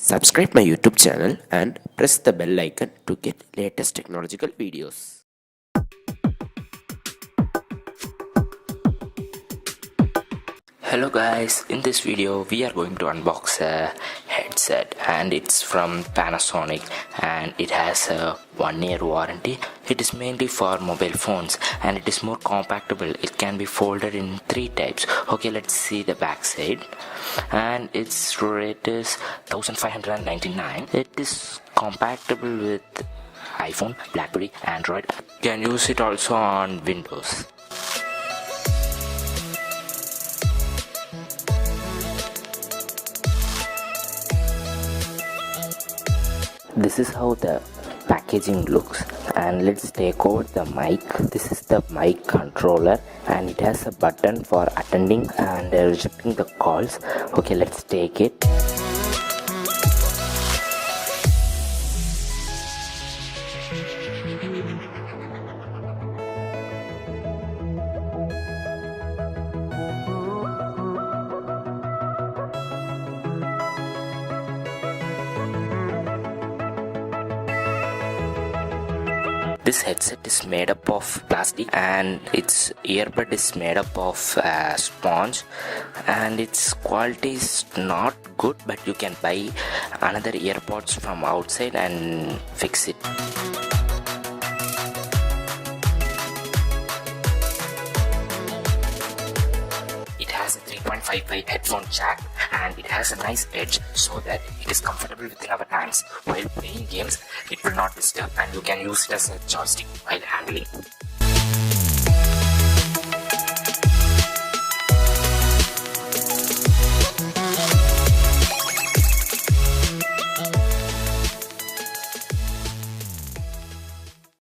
Subscribe my YouTube channel and press the bell icon to get latest technological videos. Hello guys, in this video we are going to unbox a headset and it's from Panasonic and it has a 1-year warranty. It is mainly for mobile phones and it is more compactable. It can be folded in 3 types. Okay, let's see the back side. And its rate is 1599. It is compatible with iPhone, BlackBerry, Android. You can use it also on Windows. This is how the packaging looks, and let's take over the mic. This is the mic controller and it has a button for attending and rejecting the calls. Okay, let's take it. This headset is made up of plastic and its earbud is made up of sponge, and its quality is not good, but you can buy another earpods from outside and fix it. It has a 3.5 headphone jack and it has a nice edge so that it is comfortable within our hands. While playing games, it will not disturb and you can use it as a joystick while handling.